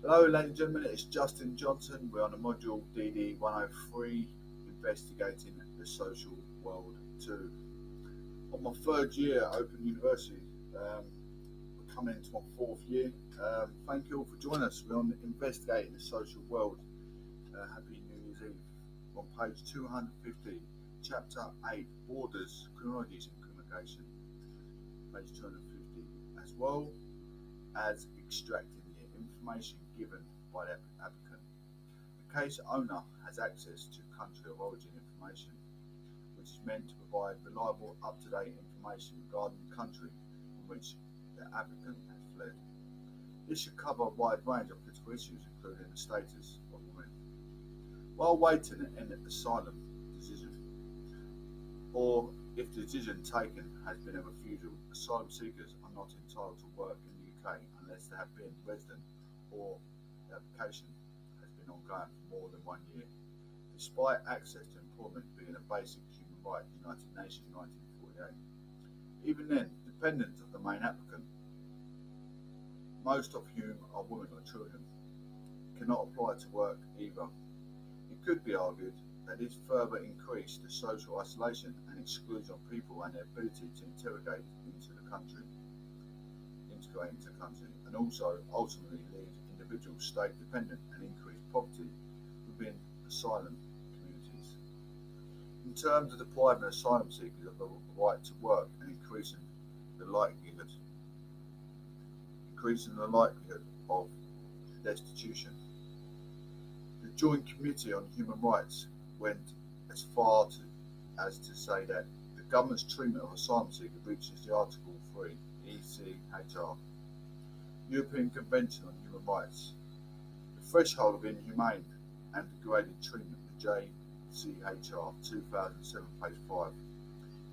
Hello, ladies and gentlemen, it's Justin Johnson. We're on the module DD 103, investigating the social world 2. On my third year at Open University, we're coming into my fourth year. Thank you all for joining us. We're on investigating the social world. Happy New Year's Eve. On page 250, chapter 8, Borders, Chronologies and Communication. Page 250, as well as extracting the information given by the applicant. The case owner has access to country of origin information, which is meant to provide reliable, up-to-date information regarding the country from which the applicant has fled. This should cover a wide range of political issues, including the status of women. While waiting an asylum decision, or if the decision taken has been a refusal, asylum seekers are not entitled to work in the UK unless they have been resident or the application has been ongoing for more than 1 year, despite access to employment being a basic human right in the United Nations 1948. Even then, dependents of the main applicant, most of whom are women or children, cannot apply to work either. It could be argued that this further increased the social isolation and exclusion of people and their ability to integrate into the country, and also ultimately leave individuals state dependent and increase poverty within asylum communities. In terms of depriving asylum seekers of the right to work and increasing the likelihood of destitution, the Joint Committee on Human Rights went as far as to say that the government's treatment of asylum seekers breaches the Article 3 ECHR, European Convention on Human Rights, the threshold of inhumane and degrading treatment, the JCHR 2007, page 5.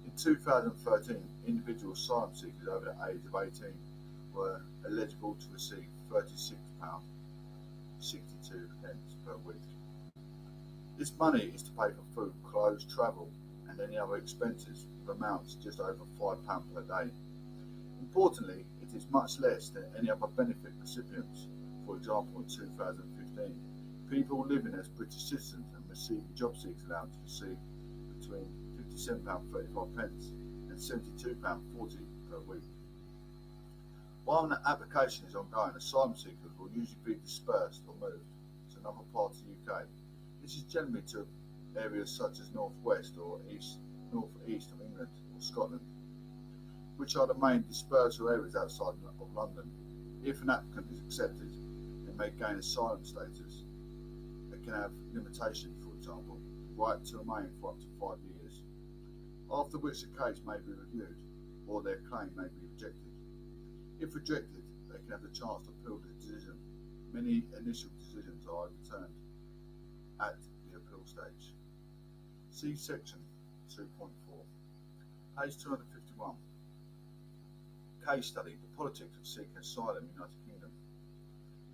In 2013, individual asylum seekers over the age of 18 were eligible to receive £36.62 per week. This money is to pay for food, clothes, travel, and any other expenses, with amounts just over £5 per day. Importantly, it is much less than any other benefit recipients. For example, in 2015, people living as British citizens and receiving job seekers allowance received between £57.35 and £72.40 per week. While an application is ongoing, asylum seekers will usually be dispersed or moved to another part of the UK. This is generally to areas such as northwest or north-east of England or Scotland, which are the main dispersal areas outside of London. If an applicant is accepted, they may gain asylum status. They can have limitations, for example, the right to remain for up to 5 years, after which the case may be reviewed or their claim may be rejected. If rejected, they can have the chance to appeal the decision. Many initial decisions are overturned at the appeal stage. See section 2.4. Page 251. Case study, the politics of seeking asylum in the United Kingdom.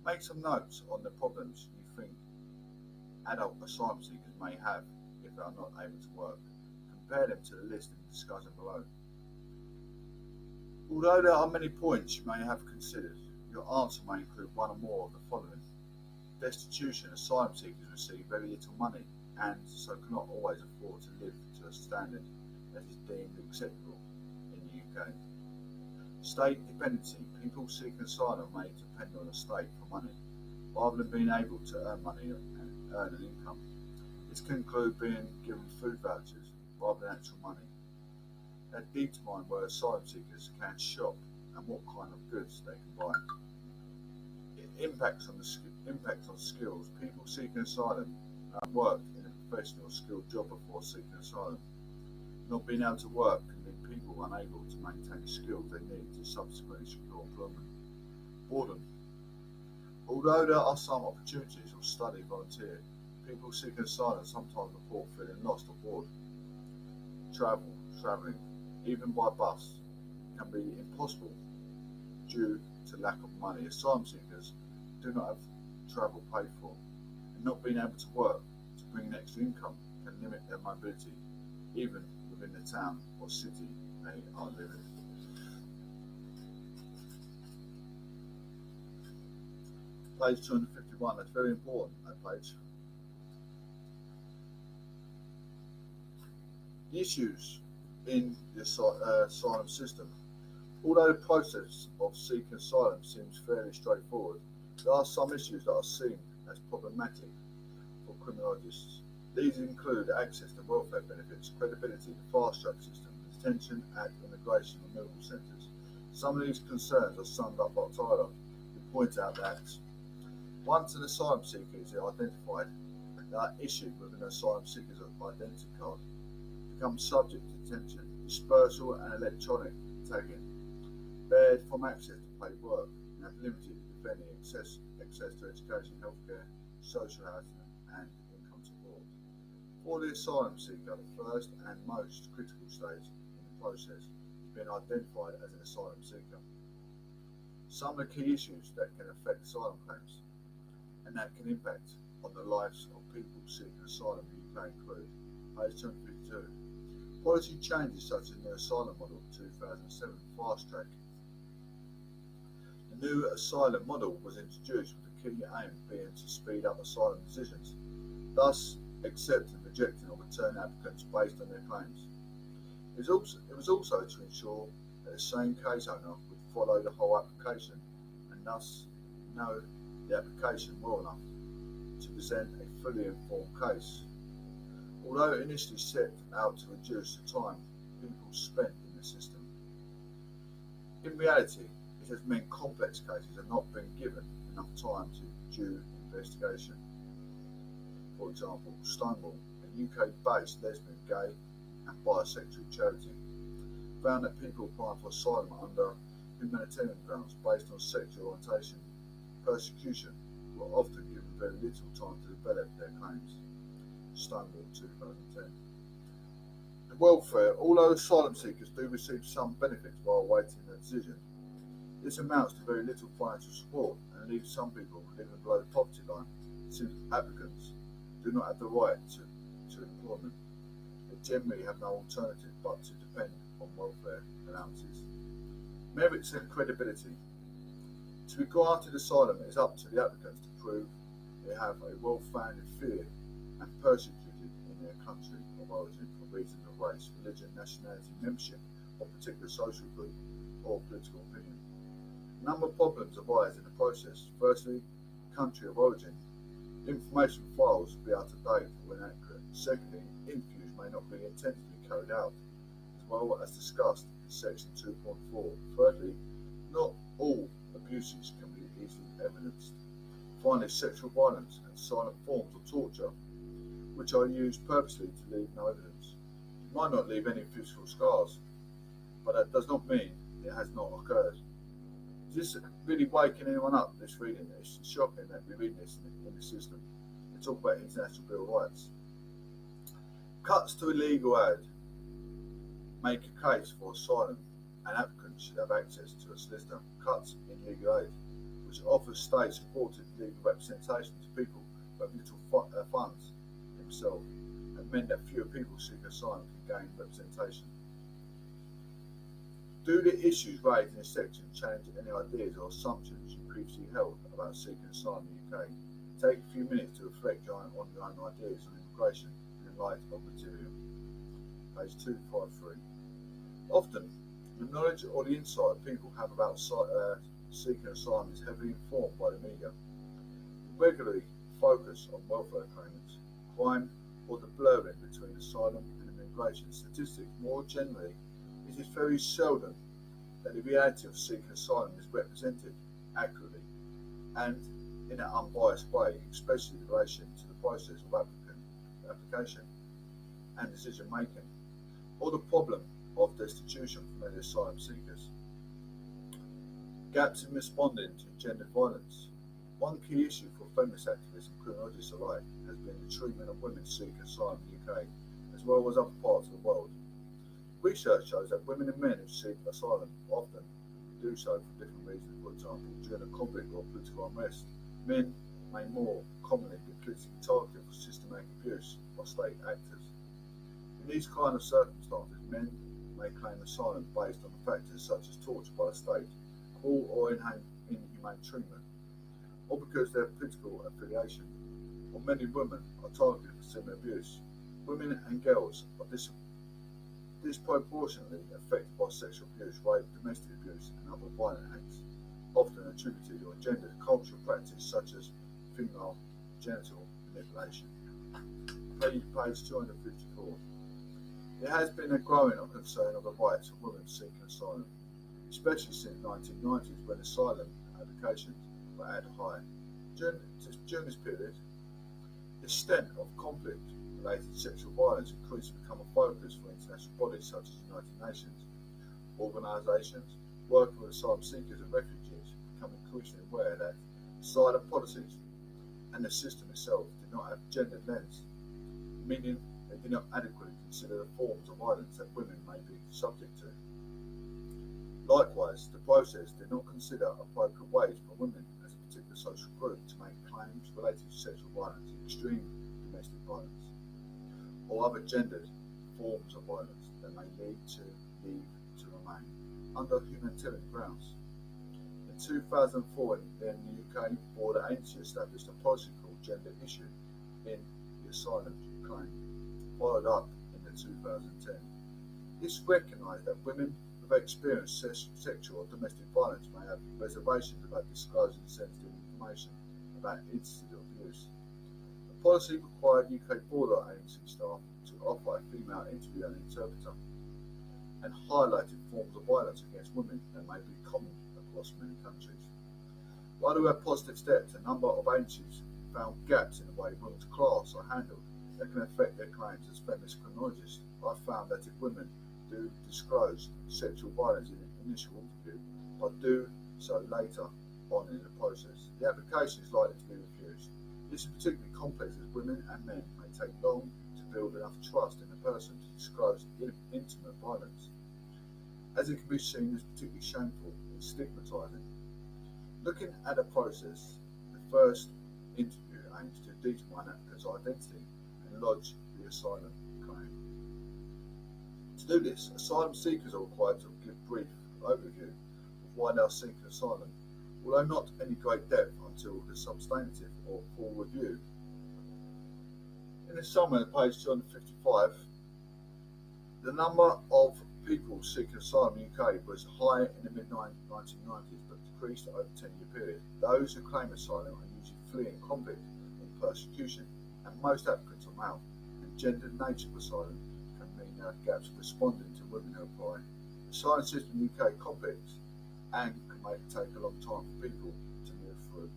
Make some notes on the problems you think adult asylum seekers may have if they are not able to work. Compare them to the list in the discussion below. Although there are many points you may have considered, your answer may include one or more of the following. Destitution, asylum seekers receive very little money and so cannot always afford to live to a standard that is deemed acceptable in the UK. State dependency, people seeking asylum may depend on the state for money, rather than being able to earn money and earn an income. This can include being given food vouchers rather than actual money. Add determine where asylum seekers can shop and what kind of goods they can buy. Impact on skills. People seeking asylum have worked in a professional or skilled job before seeking asylum. Not being able to work can leave people unable to maintain the skills they need to subsequently secure employment. Boredom. Although there are some opportunities for study volunteer, people seeking asylum sometimes report feeling lost or bored. Travelling, even by bus, can be impossible due to lack of money. Asylum seekers do not have travel paid for, and not being able to work to bring an extra income can limit their mobility, even within the town or city they are living. Page 251, that's very important, that page. The issues in the asylum system. Although the process of seeking asylum seems fairly straightforward, there are some issues that are seen as problematic for criminologists. These include access to welfare benefits, credibility, the fast-track system, detention at immigration removal centres. Some of these concerns are summed up by Tyler, who points out that once an asylum seeker is identified, they are issued with an asylum seeker's identity card, become subject to detention, dispersal and electronic tagging, barred from access to paid work, and have limited, if any, access to education, healthcare, social housing and income support. For the asylum seeker, the first and most critical stage in the process is being identified as an asylum seeker. Some of the key issues that can affect asylum claims and that can impact on the lives of people seeking asylum in the UK include page 252. Policy changes such as the Asylum Model 2007 Fast Track. The new asylum model was introduced with the key aim being to speed up asylum decisions, thus accepting, rejecting or returning applicants based on their claims. It was also to ensure that the same case owner would follow the whole application and thus know the application well enough to present a fully informed case. Although it initially set out to reduce the time people spent in the system, in reality it has meant complex cases have not been given enough time to due investigation. For example, Stonewall, a UK-based lesbian, gay and bisexual charity, found that people applying for asylum under humanitarian grounds based on sexual orientation, persecution, were often given very little time to develop their claims. Stonewall 2010. The welfare, although asylum seekers do receive some benefits while awaiting a decision, this amounts to very little financial support and leaves some people living below the poverty line, since applicants do not have the right to employment. They generally have no alternative but to depend on welfare allowances. Merits and credibility. To be granted asylum, it is up to the applicants to prove they have a well-founded fear and persecuted in their country of origin for reasons of race, religion, nationality, membership of a particular social group or political opinion. A number of problems arise in the process. Firstly, country of origin. Information files will be out of date or inaccurate. Secondly, interviews may not be intentionally carried out, as well as discussed in section 2.4. Thirdly, not all abuses can be easily evidenced. Finally, sexual violence and silent forms of torture, which are used purposely to leave no evidence. It might not leave any physical scars, but that does not mean it has not occurred. Is this really waking anyone up, this reading? It's shocking that we read this in the system. We talk about international bill of rights. Cuts to a legal ad. Make a case for asylum. An applicant should have access to a solicitor. Cuts in legal aid, which offers state-supported legal representation to people who have little funds themselves, and meant that fewer people seeking asylum can gain representation. Do the issues raised in this section challenge any ideas or assumptions you previously held about seeking asylum in the UK? Take a few minutes to reflect on your own ideas on immigration in light of material. Page 253. Often, the knowledge or the insight people have about seeking asylum is heavily informed by the media. We regularly focus on welfare claimants, crime, or the blurring between asylum and immigration statistics. More generally, it is very seldom that the reality of seeking asylum is represented accurately and in an unbiased way, especially in relation to the process of application and decision making, or the problem of destitution for many asylum seekers. Gaps in responding to gendered violence. One key issue for feminist activists and criminologists alike has been the treatment of women seeking asylum in the UK, as well as other parts of the world. Research shows that women and men who seek asylum often do so for different reasons. For example, during a conflict or political unrest, men may more commonly be politically targeted for systematic abuse by state actors. In these kind of circumstances, men may claim asylum based on factors such as torture by the state, cruel or inhumane treatment, or because of their political affiliation, or many women are targeted for similar abuse. Women and girls are disproportionately affected by sexual abuse, rape, domestic abuse, and other violent acts, often attributed or gendered cultural practice such as female genital manipulation. Page 254. There has been a growing concern of the rights of women seeking asylum, especially since the 1990s when asylum applications were at a high. During this period, the extent of conflict-related sexual violence increased to become a focus for international bodies such as the United Nations. Organisations working with asylum seekers and refugees become increasingly aware that asylum policies and the system itself did not have gendered lens, meaning they did not adequately consider the forms of violence that women may be subject to. Likewise, the process did not consider appropriate ways for women as a particular social group to make claims related to sexual violence, extreme domestic violence, or other gendered forms of violence that may lead to leave to remain under humanitarian grounds. In 2004, in the UK, Border Agency established a policy called Gender Issue in the asylum claim, followed up in the 2010. This recognised that women who have experienced sexual or domestic violence may have reservations about disclosing sensitive information about instances of abuse. The policy required UK Border Agency staff to offer a female interviewer and interpreter, and highlighted forms of violence against women that may be common across many countries. While there were positive steps, a number of agencies found gaps in the way women's class are handled that can affect their claims as feminist criminologists. I found that if women do disclose sexual violence in the initial interview, but do so later on in the process, the application is likely to be refused. This is particularly complex as women and men may take long to build enough trust in the person to disclose intimate violence, as it can be seen as particularly shameful and stigmatising. Looking at the process, the first interview aims to determine an applicant's identity and lodge the asylum claim. To do this, asylum seekers are required to give a brief overview of why they are seeking asylum, although not any great depth until the substantive or full review. In the summary on page 255, the number of people seeking asylum in the UK was high in the mid-1990s but decreased over a 10-year period. Those who claim asylum are usually fleeing conflict or persecution, and most applicants are male, and gendered nature of asylum can mean there are gaps responding to women who apply. The asylum system in the UK is complex and can make it take a long time for people to move through.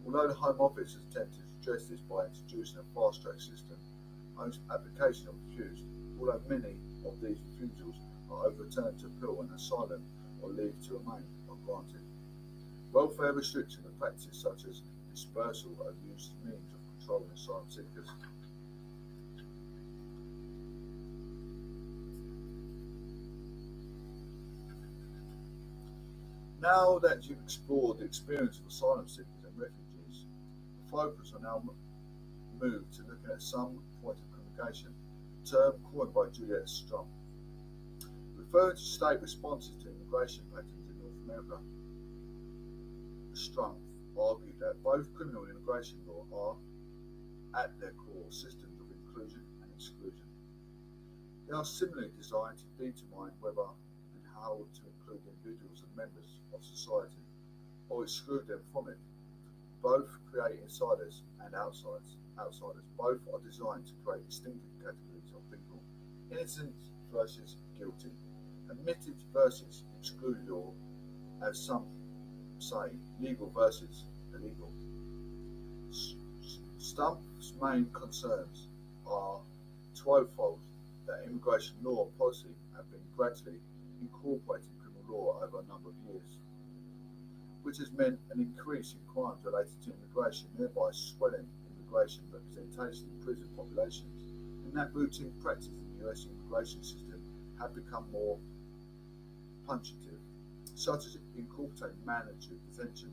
Although the Home Office has attempted to address this by introducing a fast-track system, most applications are refused, although many of these refusals are overturned to appeal and asylum or leave to remain are granted. Welfare restrictions and practices such as dispersal are used as means of controlling asylum seekers. Now that you've explored the experience of asylum seekers and refugees, the focus will now move to looking at some point of communication, a term coined by Juliet Strum, referring to state responses to immigration patterns in North America. Strum argued that both criminal and immigration law are, at their core, systems of inclusion and exclusion. They are similarly designed to determine whether and how to include individuals and members of society, or exclude them from it. Both create insiders and outsiders. Both are designed to create distinctive categories of people: innocent versus guilty, admitted versus excluded, or, as some say, legal versus illegal. Stump's main concerns are twofold: that immigration law and policy have been gradually incorporating criminal law over a number of years, which has meant an increase in crimes related to immigration, thereby swelling immigration representation in prison populations, and that routine practice in the US immigration system have become more punitive, such as incorporating mandatory detention.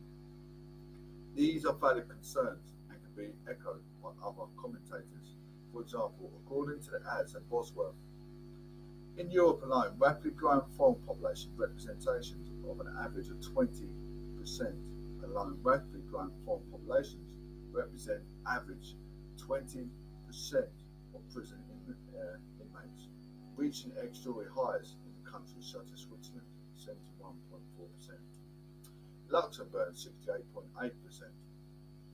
These are valid concerns and can be echoed by other commentators. For example, according to the ads at Bosworth, in Europe alone, rapidly growing foreign population representations of an average of 20% alone rapidly growing foreign populations represent average 20% of prison inmates, reaching extraordinary highs in countries such as Switzerland, 71.4%, Luxembourg, 68.8%,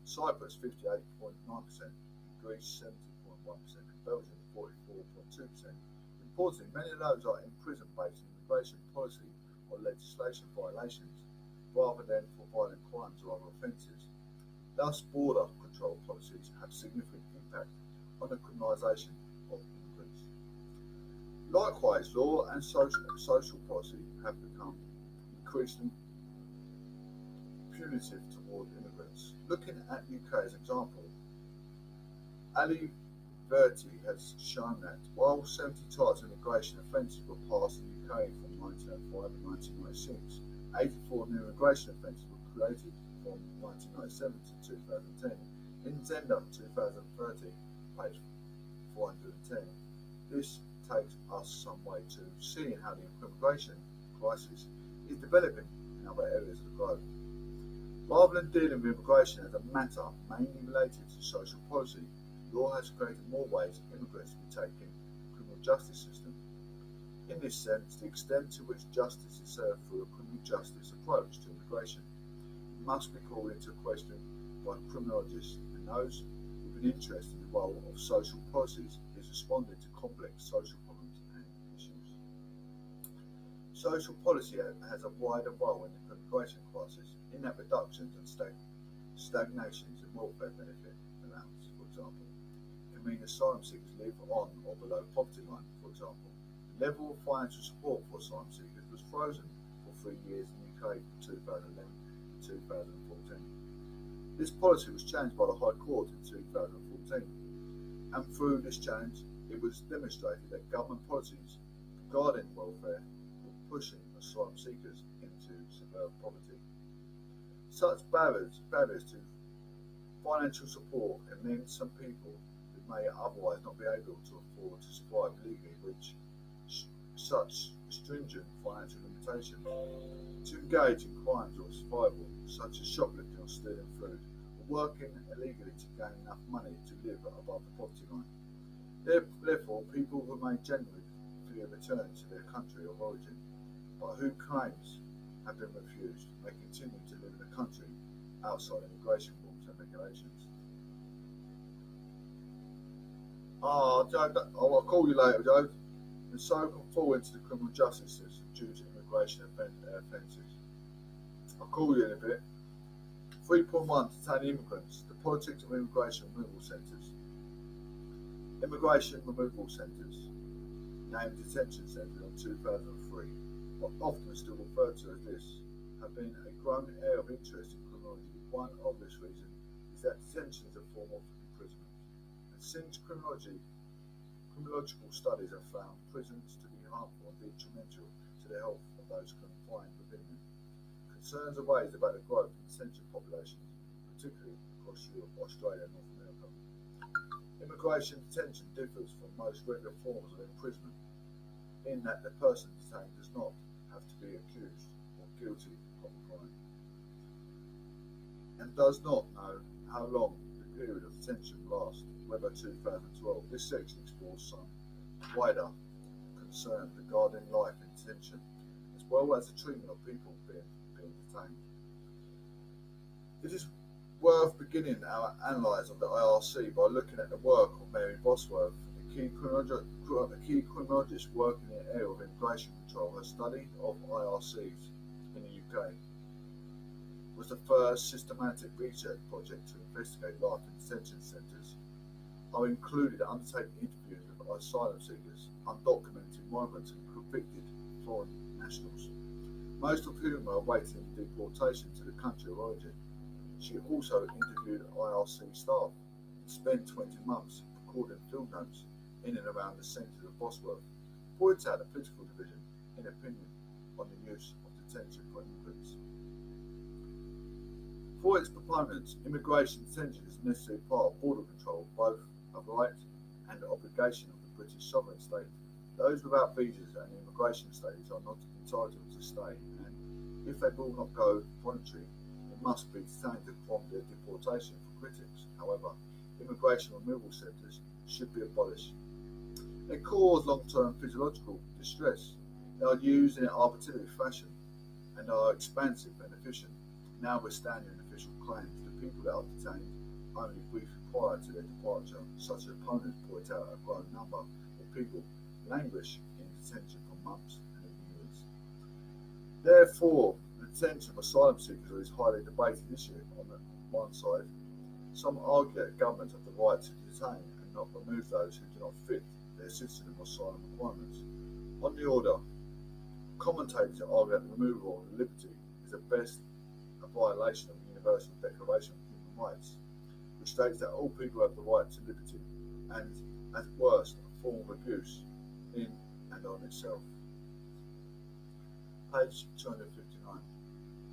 Cyprus, 58.9%, Greece, 70.1%, and Belgium, 44.2%. Importantly, many of those are in prison based on immigration policy or legislation violations, rather than for violent crimes or other offences. Thus, border control policies have significant impact on the criminalisation of immigrants. Likewise, law and social policy have become increasingly punitive toward immigrants. Looking at the UK as an example, Ali Verti has shown that while 70 types of immigration offences were passed in the UK from 1905 and 1996, 84 new immigration offences were created from 1997 to 2010. In Zenda 2030, page 410, this takes us some way to seeing how the immigration crisis is developing in other areas of the globe. Rather than dealing with immigration as a matter mainly related to social policy, law has created more ways immigrants to be taken in the criminal justice system. In this sense, the extent to which justice is served through a criminal justice approach to immigration must be called into question by criminologists and those with an interest in the role of social policies is responding to complex social problems and issues. Social policy has a wider role in the immigration crisis in that reductions and stagnations in welfare benefit allowance, for example, can mean asylum seekers live on or below poverty line, for example. The level of financial support for asylum seekers was frozen for 3 years in the UK from 2011 to 2014. This policy was changed by the High Court in 2014, and through this change it was demonstrated that government policies regarding welfare were pushing asylum seekers into severe poverty. Such barriers to financial support can mean some people who may otherwise not be able to afford to survive legally reach such stringent financial limitations. To engage in crimes or survival, such as shoplifting or stealing food, or working illegally to gain enough money to live above the poverty line. Therefore, people who may genuinely fear return to their country of origin, but whose claims have been refused, may continue to live in a country outside immigration rules and regulations. Joe, I'll call you later, Joe. And so can fall into the criminal justice system due to immigration offences. I'll call you in a bit. 3.1 Detaining immigrants, the politics of immigration removal centres. Immigration removal centres, named detention centres in 2003, but often still referred to as this, have been a growing area of interest in criminology. One obvious reason is that detention is a form of imprisonment, and since criminological studies have found prisons to be harmful and detrimental to the health of those confined within them, concerns are raised about the growth in detention populations, particularly across Europe, Australia, and North America. Immigration detention differs from most regular forms of imprisonment in that the person detained does not have to be accused or guilty of a crime, and does not know how long the period of detention lasts. Webber 2012. This section explores some wider concerns regarding life in detention, as well as the treatment of people being detained. It is worth beginning our analyse of the IRC by looking at the work of Mary Bosworth, a key criminologist working in the area of immigration control. Her study of IRCs in the UK was the first systematic research project to investigate life in detention centres. I included undertaking interviews with asylum seekers, undocumented migrants and convicted foreign nationals, most of whom are awaiting deportation to the country of origin. She also interviewed IRC staff and spent 20 months recording field notes in and around the centre of Bosworth, points out the political division in opinion on the use of detention for immigrants. For its proponents, immigration detention is a necessary part of border control, both a right and obligation of the British sovereign state. Those without visas and immigration status are not entitled to stay, and if they will not go voluntarily in and must be detained upon their deportation for critics. However, immigration removal centres should be abolished. They cause long-term physiological distress. They are used in an arbitrary fashion and are expansive and efficient. Notwithstanding official claims, the people that are detained only briefly prior to their departure, such as opponents point out a growing number of people languish in detention for months and even years. Therefore, the detention of asylum seekers is a highly debated issue. On the one side, some argue that governments have the right to detain and not remove those who do not fit their citizen or asylum requirements. On the other, commentators argue that removal of liberty is at best a violation of the Universal Declaration of Human Rights, which states that all people have the right to liberty and, at worst, a form of abuse in and on itself. Page 259.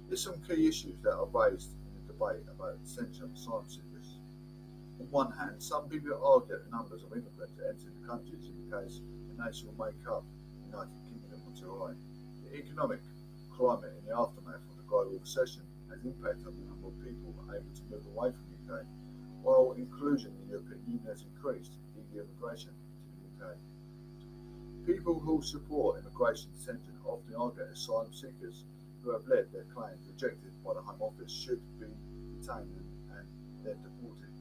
There's some key issues that are raised in the debate about the detention of asylum seekers. On one hand, some people argue that the numbers of immigrants that enter the countries indicates the nation will make up the United Kingdom until I. The economic climate in the aftermath of the global recession has impacted on the number of people able to move away from the UK, while inclusion in the European Union has increased illegal immigration to the UK. People who support immigration detention often argue that asylum seekers who have led their claims rejected by the Home Office should be detained and then deported.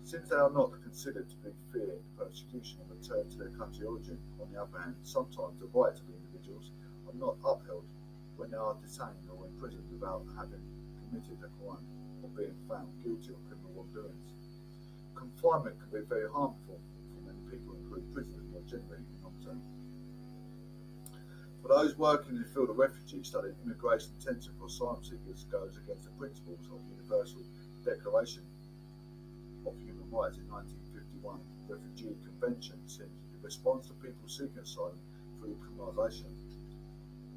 Since they are not considered to be fear persecution and return to their country of origin, on the other hand, sometimes the rights of individuals are not upheld when they are detained or imprisoned without having committed a crime or being found guilty of criminal wrongdoings. Confinement can be very harmful for many people, including prisoners more generally in long term. For those working in the field of refugee study, immigration detention for asylum seekers goes against the principles of the Universal Declaration of Human Rights in 1951, the Refugee Convention, since it responds to people seeking asylum through criminalisation,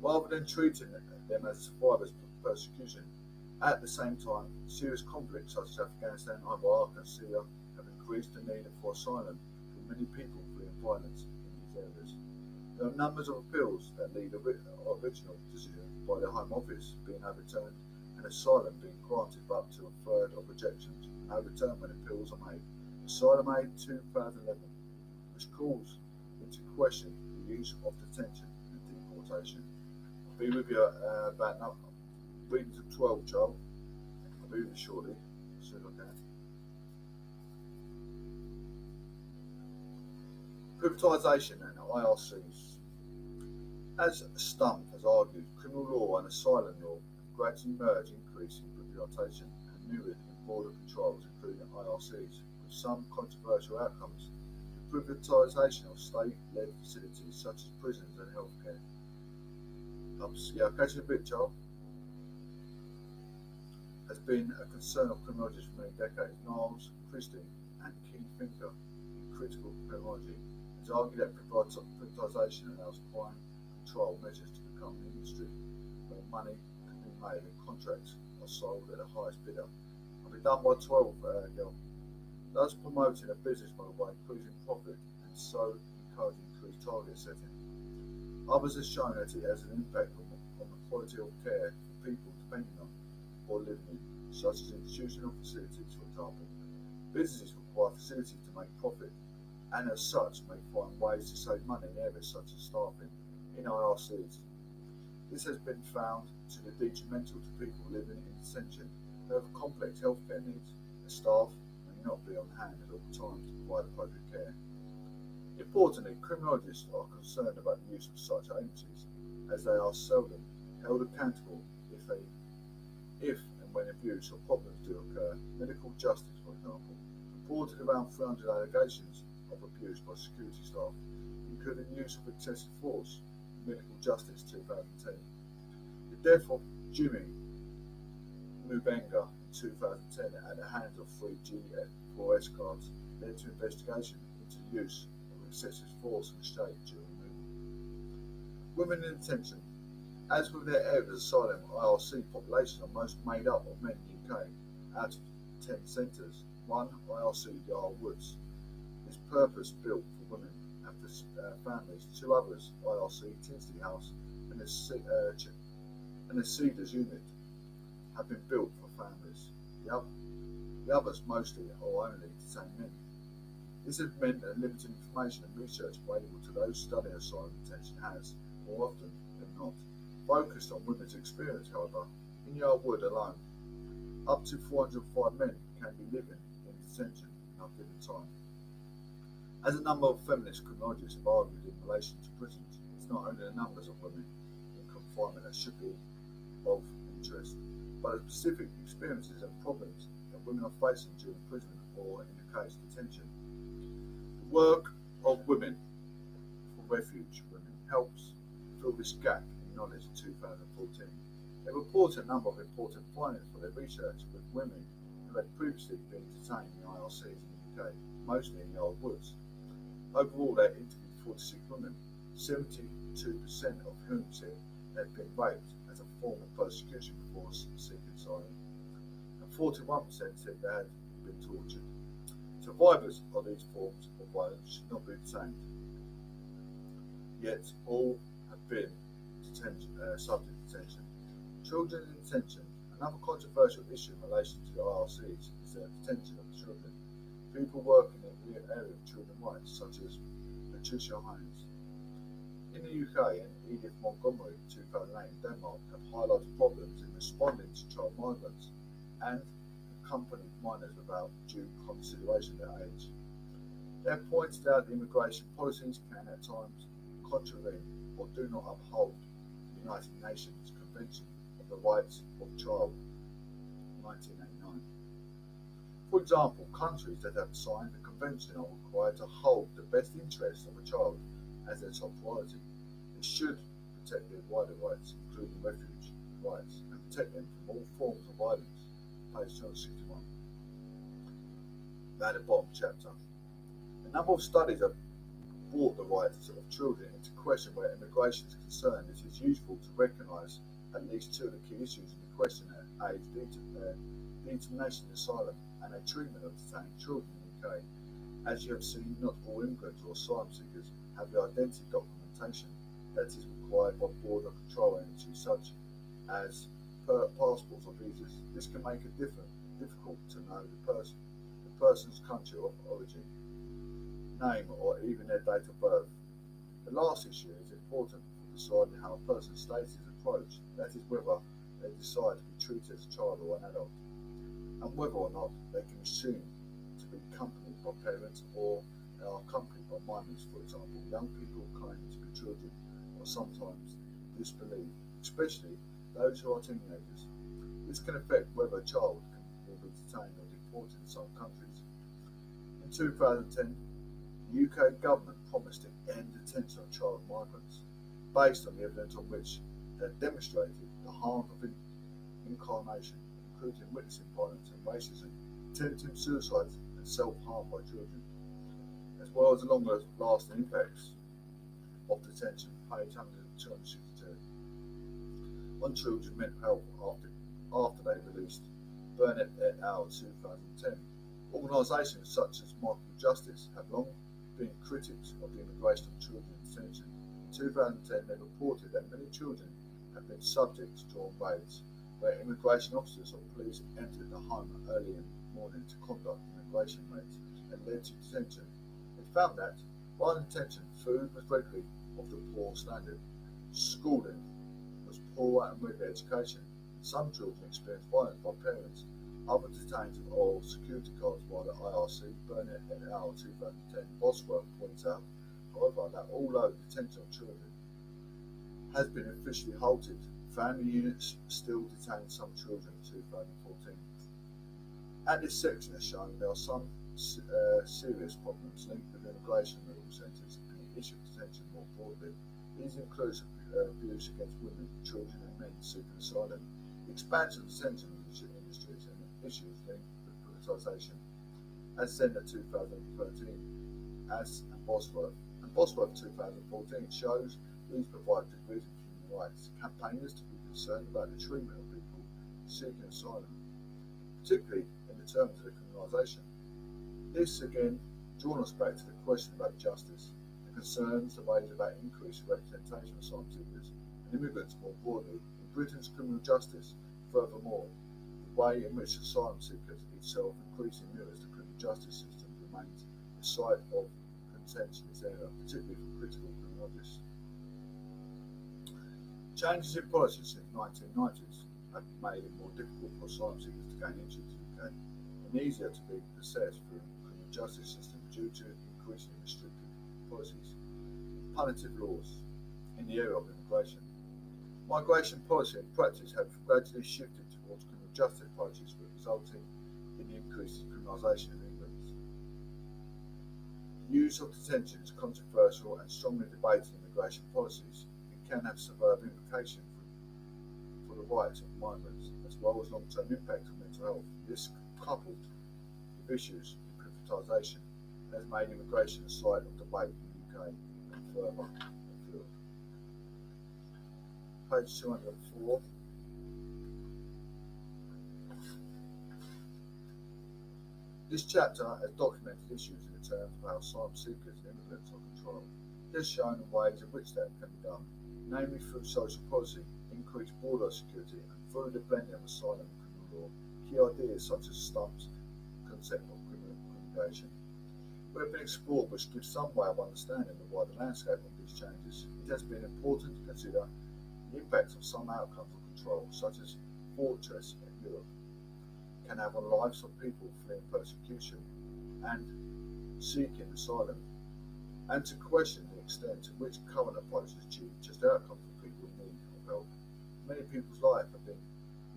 rather than treating them as survivors of persecution. At the same time, serious conflicts such as Afghanistan, Iraq and Syria have increased the need for asylum for many people fleeing violence in these areas. There are numbers of appeals that lead to original decision by the Home Office being overturned and asylum being granted for up to a third of rejections and overturned when appeals are made. Asylum Aid 2011, which calls into question the use of detention and deportation. I'll be with you about now. Reading to 12, child. I'll be with you shortly, as soon as I can. Privatisation and IRCs. As Stump has argued, criminal law and asylum law have gradually merged, increasing privatisation and myriad in border controls, including IRCs, with some controversial outcomes. The privatisation of state-led facilities such as prisons and healthcare. I'll catch you a bit, child. Has been a concern of criminologists for many decades. Niles, Christie, and key thinker in critical criminology has argued that privatisation allows crime control measures to become an industry where money can be made and contracts are sold at the highest bidder. I'll be done by 12, girl. Thus promoting a business model by increasing profit and so encouraging increased target setting. Others have shown that it has an impact on the quality of care for people depending on or living in, such as institutional facilities, for example. Businesses require facilities to make profit, and as such may find ways to save money in areas such as staffing in IRCs. This has been found to be detrimental to people living in detention who have complex healthcare needs. The staff may not be on hand at all times to provide appropriate care. Importantly, criminologists are concerned about the use of such agencies, as they are seldom held accountable if and when abuse or problems do occur. Medical justice, for example, reported around 300 allegations of abuse by security staff, including use of excessive force. Medical Justice 2010. The death of Jimmy Mubenga in 2010 at the hands of 3 G4S cards led to investigation into the use of excessive force and restraint during movement. Women in detention. As with their areas of asylum, IRC populations are most made up of men in the UK. Out of 10 centres, one IRC Yard Woods is purpose-built for women and for families. 2 others, IRC Tinsley House and the Cedars Unit, have been built for families. The others mostly or only detain men. This has meant that limited information and research available to those studying asylum detention has, more often than not, focused on women's experience. However, in Yarwood alone, up to 405 men can be living in detention at a given time. As a number of feminist criminologists have argued in relation to prisons, it's not only the numbers of women in confinement that should be of interest, but the specific experiences and problems that women are facing during imprisonment or, in the case, detention. The work of Women for Refuge Women helps fill this gap in knowledge in 2014. They report a number of important findings for their research with women who had previously been detained in IRCs in the UK, mostly in the Old Woods. Overall, they interviewed 46 women, 72% of whom said they had been raped as a form of persecution before seeking asylum, and 41% said they had been tortured. Survivors of these forms of violence should not be detained, yet all have been subject to detention. Children in detention. Another controversial issue in relation to IRCs is the detention of children. People working in the area of children's rights, such as Patricia Hines in the UK and Edith Montgomery in 2008 in Denmark, have highlighted problems in responding to child migrants and accompanied minors without due consideration of their age. They have pointed out that immigration policies can at times contravene or do not uphold the United Nations Convention of the Rights of Child, 1989. For example, countries that have signed the convention are required to hold the best interests of a child as their top priority. It should protect their wider rights, including refuge rights, and protect them from all forms of violence. Page 261. At the bottom chapter. A number of studies have brought the rights of children into question where immigration is concerned. It is useful to recognise at least two of the key issues in the question: age, determination, asylum, and a treatment of detained children in the UK. As you have seen, not all immigrants or asylum seekers have the identity documentation that is required by border control agencies such as passports or visas. This can make it difficult to know the person's country of origin, name, or even their date of birth. The last issue is important for deciding how a person's status is approached, that is whether they decide to be treated as a child or an adult, and whether or not they can be seen to be accompanied by parents or are accompanied by minors. For example, young people claim to be children are sometimes disbelieved, especially those who are teenagers. This can affect whether a child will be detained or deported in some countries. In 2010, the UK government promised to end detention of child migrants, based on the evidence on which they had demonstrated the harm of incarnation, including witnessing violence and racism, attempting suicide and self-harm by children, as well as the longer-lasting impacts of detention. Page 262. On children's mental health after they released, Burnett et al. 2010. Organisations such as Michael Justice have long been critics of the immigration of children in detention. In 2010, they reported that many children have been subject to drawn raids, where immigration officers or police entered the home early in the morning to conduct immigration raids and led to detention. They found that, while in detention, food was regularly of the poor standard, schooling was poor and with education. Some children experienced violence by parents. Other detained oral security guards by the IRC, Burnett et al. 2010. Bosworth points out, however, that although detention of children has been officially halted, family units still detain some children in 2014. At this section has shown there are some serious problems linked with immigration removal centres and the issue of detention more broadly. These include abuse against women, children and men seeking asylum, the expansion of detention industries and issues linked with politicisation, as Sender 2013, and Bosworth 2014 shows these provide degrees of human rights. Campaigners to be concerned about the treatment of people seeking asylum, particularly in the terms of the criminalisation. This again draws us back to the question about justice, the concerns raised about increased representation of asylum seekers and immigrants more broadly in Britain's criminal justice. Furthermore, the way in which asylum seekers itself increasingly mirrors the criminal justice system remains a site of contention in this area, particularly for critical criminologists. Changes in policy since the 1990s have made it more difficult for asylum seekers to gain entry to the UK and easier to be assessed through the criminal justice system due to increasingly restrictive policies, punitive laws in the area of immigration. Migration policy and practice have gradually shifted towards criminal justice approaches, resulting in the increased criminalisation of immigrants. The use of detention is controversial and strongly debated in immigration policies and can have severe implications for the rights of migrants, as well as long-term impact on mental health. This, coupled with issues of privatisation, has made immigration a site of debate in the UK and further afield. Page 204. This chapter has documented issues in terms of how asylum seekers and immigrants are controlled. It has shown the ways in which that can be done, namely through social policy, increased border security, and through the blending of asylum and criminal law. Key ideas such as Stump's concept of criminalisation have been explored, which gives some way of understanding the wider landscape of these changes. It has been important to consider the impacts of some outcomes of control, such as fortress in Europe, can have on lives of people fleeing persecution and seeking asylum, and to question the extent to which current approaches achieve just outcomes for people in need of help. Many people's lives have been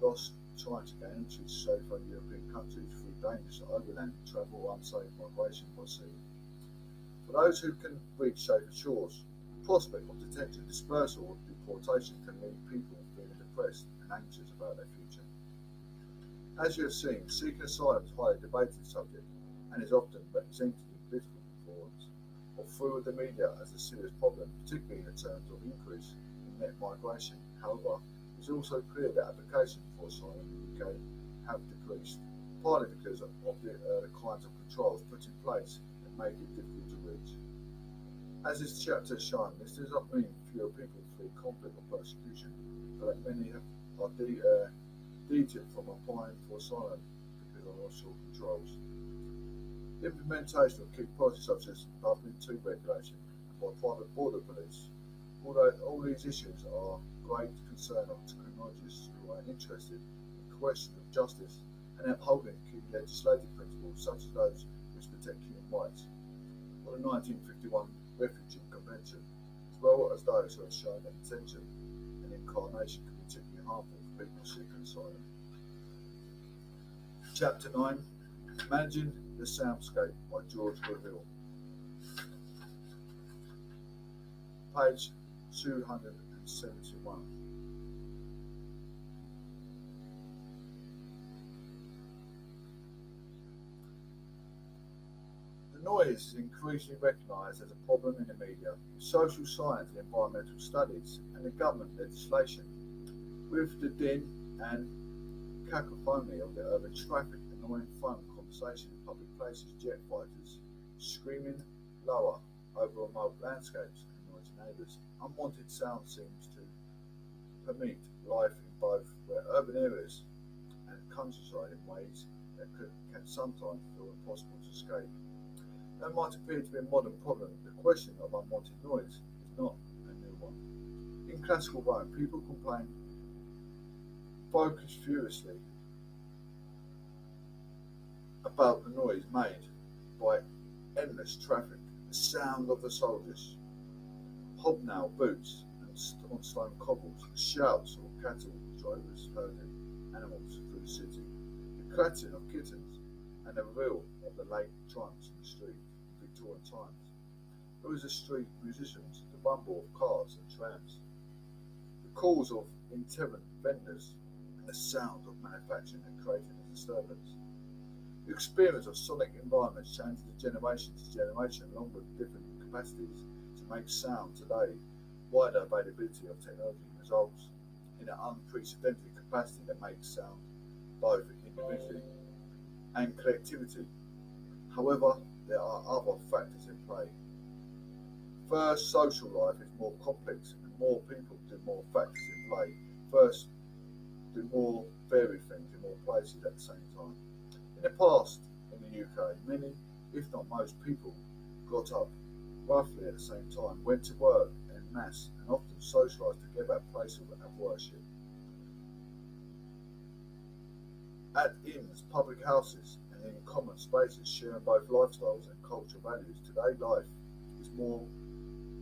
lost trying to gain entry to safer European countries through dangerous overland travel or unsafe migration by sea. For those who can reach safer shores, the prospect of detention, dispersal, or deportation can leave people feeling depressed and anxious about their future. As you have seen, seeking asylum is a highly debated subject and is often represented in political forums or through the media as a serious problem, particularly in terms of increase in net migration. However, it is also clear that applications for asylum in the UK have decreased, partly because of the kinds of controls put in place that make it difficult to reach. As this chapter has shown, this does not mean fewer people flee conflict or persecution, but that many are deterred from applying for asylum because of offshore controls. The implementation of key policies such as Dublin II regulation by private border police, although all these issues are great concern of criminologists who are interested in questions of justice and upholding key legislative principles such as those which protect human rights, or the 1951 Refugee Convention, as well as those who have shown that detention and incarnation can be particularly harmful for people seeking asylum. Chapter 9, Managing the Soundscape by George Gurville. Page 271. The noise is increasingly recognised as a problem in the media, with social science and environmental studies, and the government legislation, with the din and cacophony of the urban traffic, annoying phone conversation in public places, jet fighters screaming lower over remote landscapes and noisy neighbours. Unwanted sound seems to permeate life in both urban areas and countryside in ways that can sometimes feel impossible to escape. That might appear to be a modern problem. The question of unwanted noise is not a new one. In classical Rome, people complained focused furiously about the noise made by endless traffic, the sound of the soldiers, hobnail boots on stone cobbles, the shouts of cattle drivers herding animals through the city, the clattering of kittens, and the reel of the late trunks in the street in Victorian times. There was the street musicians, the rumble of cars and trams, the calls of itinerant vendors, and the sound of manufacturing that created a disturbance. The experience of sonic environments changes generation to generation along with different capacities to make sound today. Wider availability of technology results in an unprecedented capacity that makes sound both individually and collectivity. However, there are other factors in play. First, social life is more complex and more people do more factors in play. First, do more varied things in more places at the same time. In the past, in the UK, many, if not most people, got up roughly at the same time, went to work en masse, and often socialised together at places of worship. At inns, public houses, and in common spaces sharing both lifestyles and cultural values, today life is more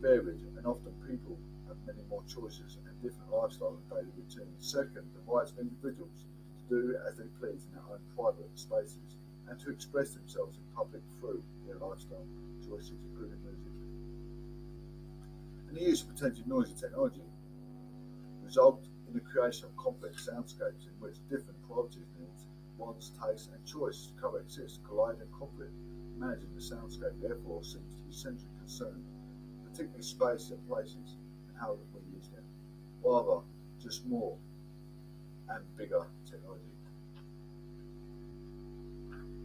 varied and often people have many more choices and different lifestyles and daily routines. Second, the rights of individuals to do as they please in their own private spaces and to express themselves in public through their lifestyle choices, including music. And the use of potentially noisy technology result in the creation of complex soundscapes in which different qualities, needs, wants, tastes, and choices coexist, collide, and conflict. Managing the soundscape, therefore, seems to be centrally concerned, particularly space and places, and how we use them, rather just more and bigger technology.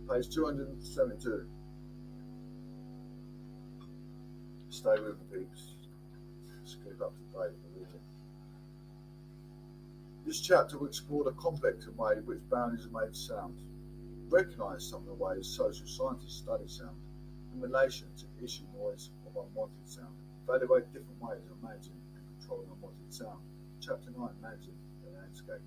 Page 272. Stay with me, peeps. Just keep up to date with reading. This chapter will explore the complex way in which boundaries are made sound, recognise some of the ways social scientists study sound in relation to issue noise of unwanted sound, evaluate different ways of managing and controlling unwanted sound. Chapter 9, Managing the Landscape.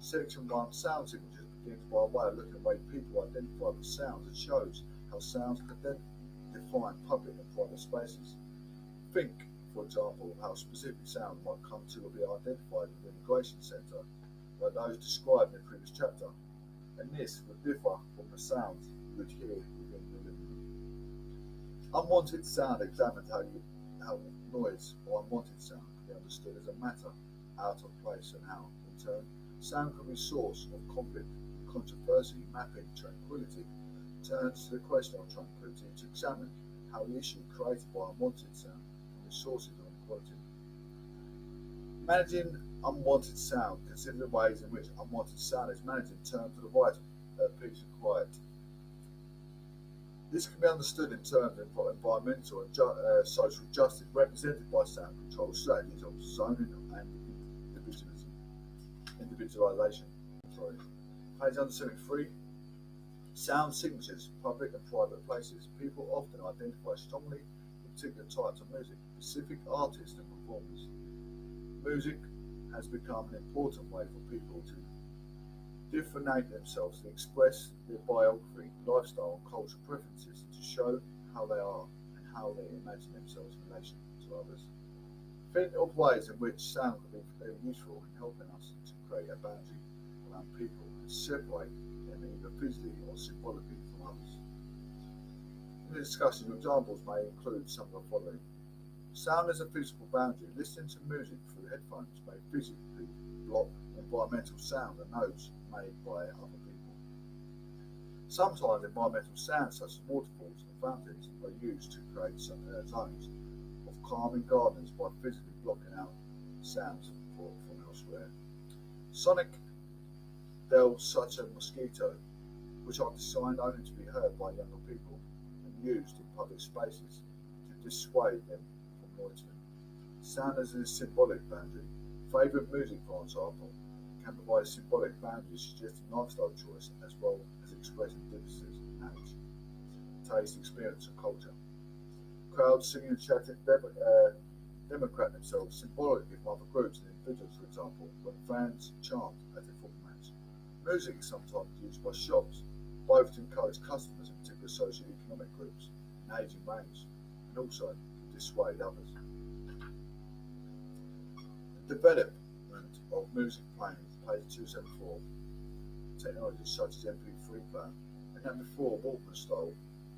Section 1, Sound Signatures, begins by way of looking at the way people identify with sounds and shows how sounds can then define public and private spaces. Think, for example, how specific sound might come to be identified in the immigration centre, like those described in the previous chapter, and this would differ from the sounds you would hear within the living room. Unwanted sound examines how noise or unwanted sound can be understood as a matter out of place and how, in turn, sound can be a source of conflict and controversy. Mapping tranquility turns to the question of tranquility to examine how the issue created by unwanted sound sources of inequality. Managing unwanted sound. Consider the ways in which unwanted sound is managed in terms of the right of peace and quiet. This can be understood in terms of environmental and social justice represented by sound control strategies of zoning and individualisation. Page 173. Sound signatures, public and private places. People often identify strongly particular types of music, specific artists and performers. Music has become an important way for people to differentiate themselves, to express their biography, lifestyle, and cultural preferences, to show how they are and how they imagine themselves in relation to others. Think of ways in which sound can be very useful in helping us to create a boundary around people and separate them either physically or symbolically from others. In the discussion, examples may include some of the following. Sound is a physical boundary. Listening to music through headphones may physically block environmental sound and noise made by other people. Sometimes environmental sounds such as waterfalls and fountains are used to create zones of calm in gardens by physically blocking out sounds from elsewhere. Sonic bells such as mosquito, which are designed only to be heard by younger people, used in public spaces to dissuade them from loitering. Sound as a symbolic boundary. Favourite music, for example, can provide a symbolic boundary suggesting lifestyle choice as well as expressing differences in age, taste, experience and culture. Crowds singing and chatting democrat themselves symbolically from other groups and individuals, for example, when fans chant at a football match. Music is sometimes used by shops, both to encourage customers in particular socio-economic groups in age and range, and also to dissuade others. The development of music playing, page 274, technologies such as MP3 player, and then before Walkman style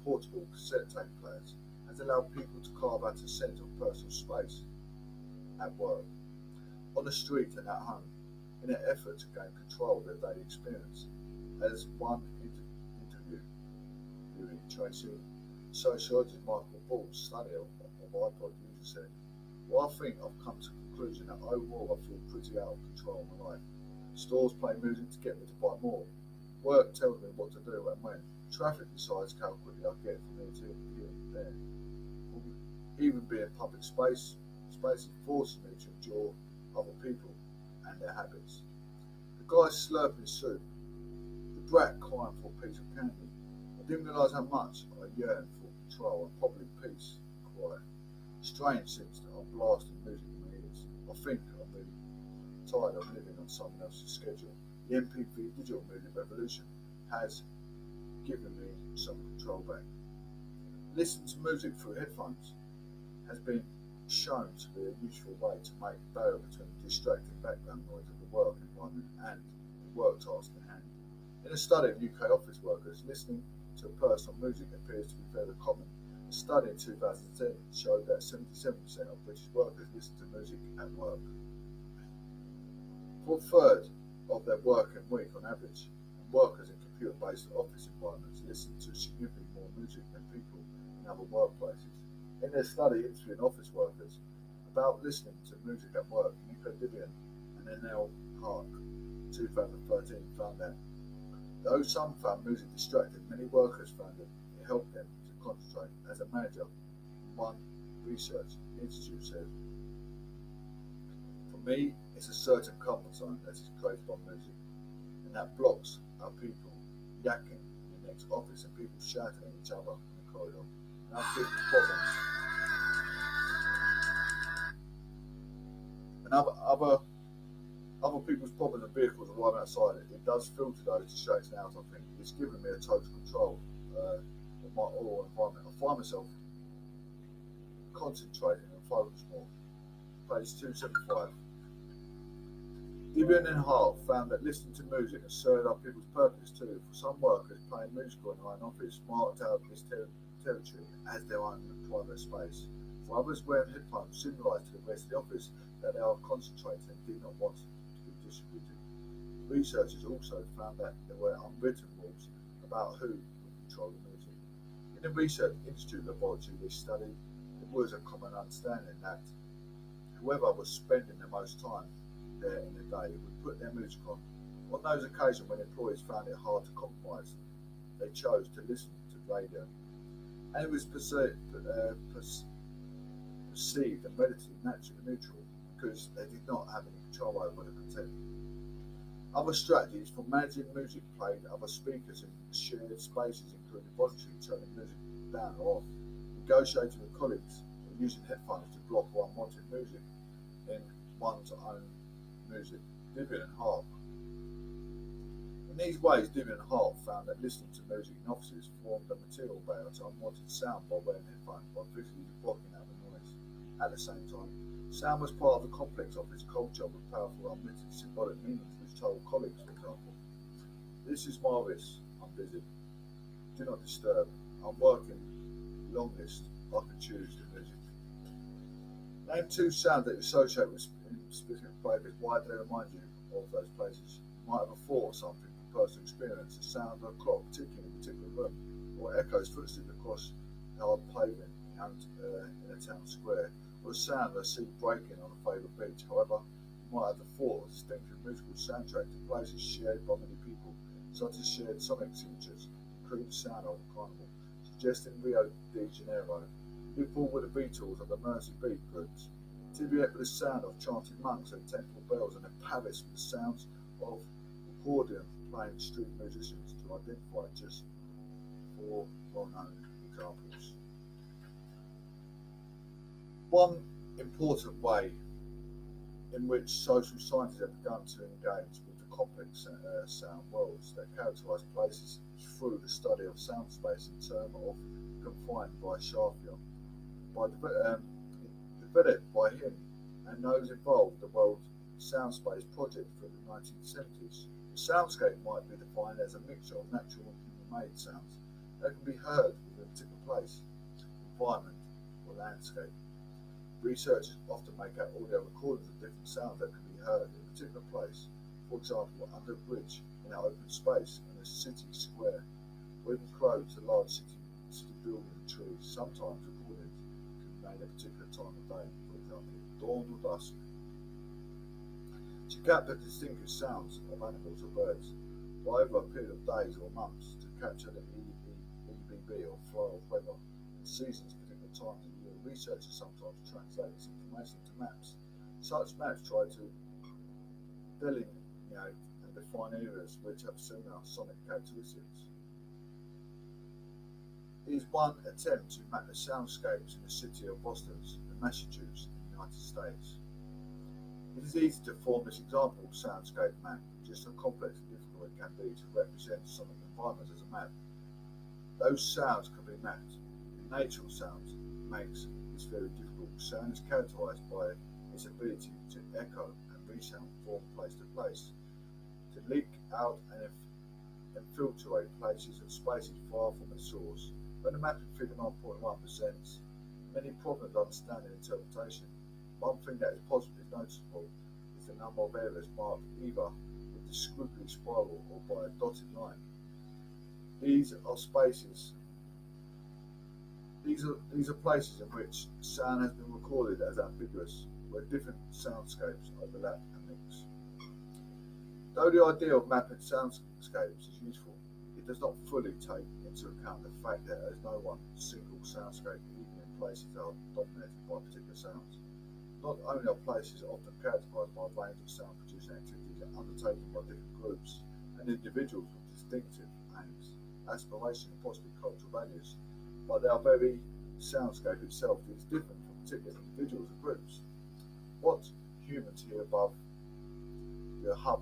portable cassette tape players, has allowed people to carve out a sense of personal space at work, on the street and at home, in an effort to gain control of their daily experience. As one interview Tracy, sociologist Michael Ball's study of iPod users said, "Well, I think I've come to the conclusion that overall I feel pretty out of control of my life. Stores play music to get me to buy more. Work tells me what to do and when. Traffic decides how quickly I get from here to here and there. Even being public spaces forces me to endure other people and their habits. guy slurping soup, the brat crying for a piece of candy. I didn't realise how much I yearned for control and probably peace and quiet. Strange since I'm blasting music in my ears. I think I'm really tired of living on someone else's schedule. The MP3 digital music revolution has given me some control back. Listening to music through headphones has been shown to be a useful way to make bail between the distracting background noise of the work environment and the work task in hand. In a study of UK office workers, listening to personal music appears to be fairly common. A study in 2010 showed that 77% of British workers listen to music at work. For a third of their working week on average, workers in computer-based office environments listen to significantly more music than people in other workplaces. In their study interviewing office workers about listening to music at work, Nico Divian and N.L. Hark 2013 found that though some found music distracting, many workers found it helped them to concentrate. As a manager, one research institute said, "For me, it's a certain comfort zone that is created by music, and that blocks our people yakking in the next office and people shouting at each other in the corridor. And our people's problems and other people's problems and vehicles arriving outside it does filter those distractions out. I think it's given me a total control of my oral environment. I find myself concentrating and focus more." Page 275. Debian and Hart found that listening to music has stirred up people's purpose too. For some workers, playing music in an office marked out this territory as their own private space. For others, wearing headphones symbolised to the rest of the office that they are concentrating and did not want to be distributed. Researchers also found that there were unwritten rules about who would control the music. In the Research Institute laboratory they studied, it was a common understanding that whoever was spending the most time there in the day would put their music on. On those occasions when employees found it hard to compromise, they chose to listen to radio. And it was perceived and relatively naturally neutral because they did not have any control over the content. Other strategies for managing music played other speakers in shared spaces, including voluntarily turning music down or off, negotiating with colleagues, or using headphones to block unwanted music in one's own music. Debian and Hart. In these ways, Debian and Hart found that listening to music in offices formed a material barrier to unwanted sound by wearing headphones by physically blocking out the noise. At the same time, sound was part of the complex office culture with powerful unwritten symbolic meanings which told colleagues, for example, "This is my office, I'm busy. Do not disturb. I'm working. Longest, I can choose the music." Name two sounds that you associate with specific places. Why do they remind you of those places? You might have a thought of something from personal experience, the sound of a clock ticking in a particular room, or echoes footsteps across the hard pavement in a town square, or the sound of a sea breaking on a favourite beach. However, you might have the thought of a distinctive musical soundtrack to places shared by many people, such as shared sonic signatures, including the sound of a carnival, suggesting Rio de Janeiro. Liverpool with the Beatles and the Mersey Beat groups. Tibet with the sound of chanting monks and temple bells, and in Paris with the sounds of accordion playing street musicians, to identify just four well-known examples. One important way in which social scientists have begun to engage with the complex sound worlds that characterise places is through the study of sound space in terms of confined by Shafia. Developed by him and those involved, the World Sound Space Project through the 1970s. The soundscape might be defined as a mixture of natural and human-made sounds that can be heard within a particular place, environment, or landscape. Researchers often make out audio recordings of different sounds that can be heard in a particular place, for example, under a bridge, in an open space, in a city square, or even close to large city buildings and trees. Sometimes recordings at a particular time of day, for example, dawn or dusk. To capture distinctive sounds of animals or birds for over a period of days or months, to capture the EBB or flow of weather and seasons at particular times of the year. Researchers sometimes translate this information into maps. Such maps try to delineate and and define areas which have similar sonic characteristics. It is one attempt to map the soundscapes in the city of Boston, Massachusetts, in the United States. It is easy to form this example soundscape map, just how complex and difficult it can be to represent sonic environments as a map. Those sounds can be mapped. The nature of sounds makes this very difficult. Sound is characterized by its ability to echo and resound from place to place, to leak out and infiltrate places and spaces far from its source. When the mapping figure 9.1 presents many problems of understanding and interpretation, one thing that is positively noticeable is the number of areas marked either with the squiggly spiral or by a dotted line. These are spaces. These are places in which sound has been recorded as ambiguous, where different soundscapes overlap and mix. Though the idea of mapping soundscapes is useful, it does not fully take into account the fact that there is no one single soundscape, even in places that are dominated by particular sounds. Not only are places often characterized by a range of sound-producing activities undertaken by different groups and individuals with distinctive aims, aspirations, and possibly cultural values, but their very soundscape itself is different from particular individuals and groups. What humans hear above the hub,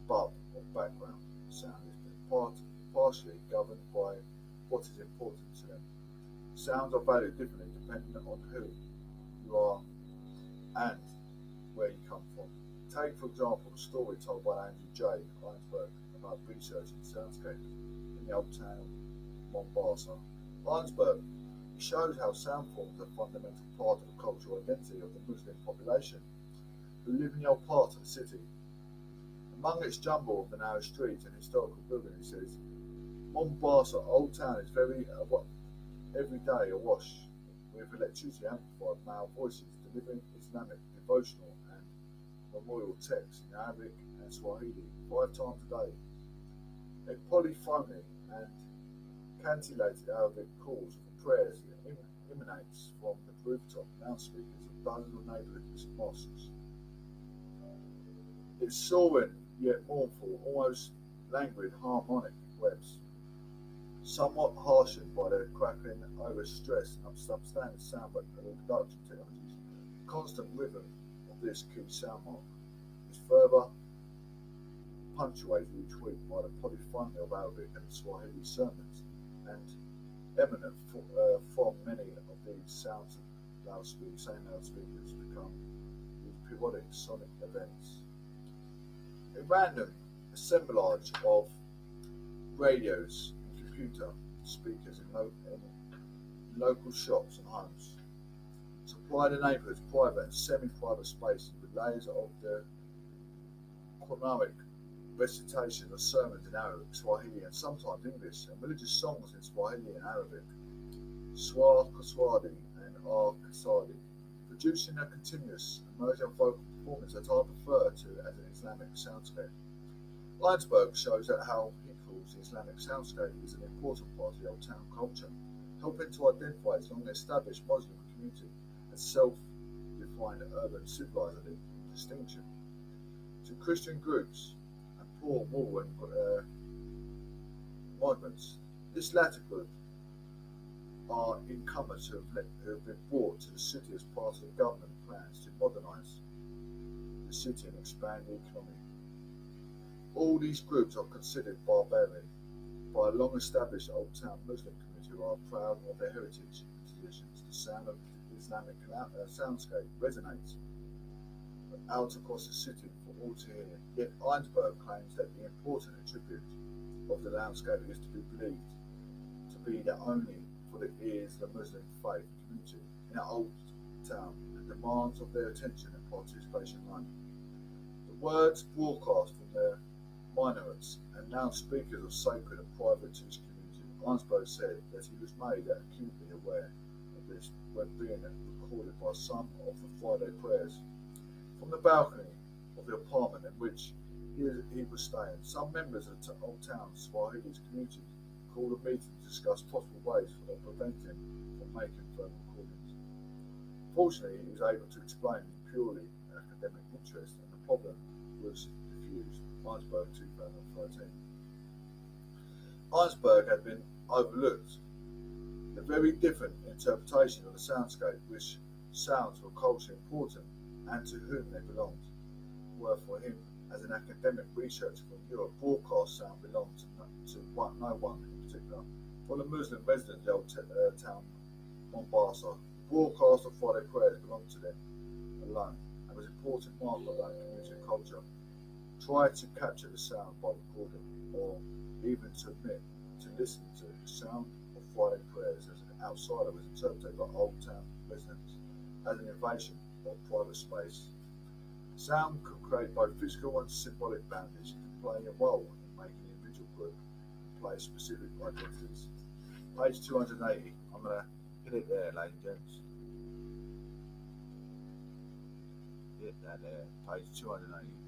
bub, or background sound is partially governed by what is important to them. Sounds are valued differently depending on who you are and where you come from. Take, for example, the story told by Andrew J. Einsberg about researching soundscape in the old town of Mombasa. Einsberg shows how sound forms a fundamental part of the cultural identity of the Muslim population who live in the old part of the city. Among its jumble of the narrow streets and historical buildings, he says, Mombasa Old Town is every day awash with electricity amplified male voices delivering Islamic devotional and memorial texts in Arabic and Swahili 5 times a day. A polyphony and cantilated Arabic calls for prayers emanates from the rooftop loudspeakers of dozens of neighbourhood mosques. Its soaring yet mournful, almost languid harmonic webs, somewhat harshened by the crackling, overstressed and substandard sound production technologies. The constant rhythm of this key sound mark is further punctuated each week by the polyphony of Arabic and Swahili sermons, and eminent from many of these same loudspeakers become these periodic sonic events. A random assemblage of radios and computer speakers in local shops and homes supply the neighbourhood's private and semi-private spaces with layers of the Quranic recitation of sermons in Arabic, Swahili, and sometimes English, and religious songs in Swahili and Arabic, Swar Kaswadi and Ar Kasadi, producing a continuous emergent vocal performance that I prefer to as an Islamic soundscape. Einsberg shows that how he calls the Islamic soundscape is an important part of the old town culture, helping to identify its long-established Muslim community as self-defined urban civilizing distinction. To Christian groups and poor Moor migrants, this latter group are incumbents who have been brought to the city as part of the government plans to modernise the city and expand the economy. All these groups are considered barbarian by a long-established old town Muslim community who are proud of their heritage and traditions. The sound of the Islamic soundscape resonates out across the city for all to hear. Yet Einsberg claims that the important attribute of the landscape is to be believed to be the only for the ears of the Muslim faith community in an old town and demands of their attention and participation alone. The words broadcast from their minarets and loudspeakers are sacred and private to his community. Einsberg said that he was made acutely aware of this when being recorded by some of the Friday prayers. From the balcony of the apartment in which he was staying, some members of the old town Swahili's community called a meeting to discuss possible ways of preventing from making further recordings. Fortunately, he was able to explain with purely academic interest, and the problem was diffused. Iceberg 2013. Iceberg had been overlooked. The very different interpretation of the soundscape, which sounds were culturally important and to whom they belonged, were for him as an academic researcher from Europe. Broadcast sound belonged to no one in particular. For the Muslim residents of the old town Mombasa, broadcast of Friday prayers belonged to them alone and was an important marker of that community and culture. Try to capture the sound by recording, or even to admit to listening to the sound of Friday prayers as an outsider was interpreted by Old Town residents as an invasion of private space. Sound could create both physical and symbolic boundaries and play a role in making an individual group play specific identities. Page 280. I'm going to hit it there, ladies and gents. Hit that there. Page 280.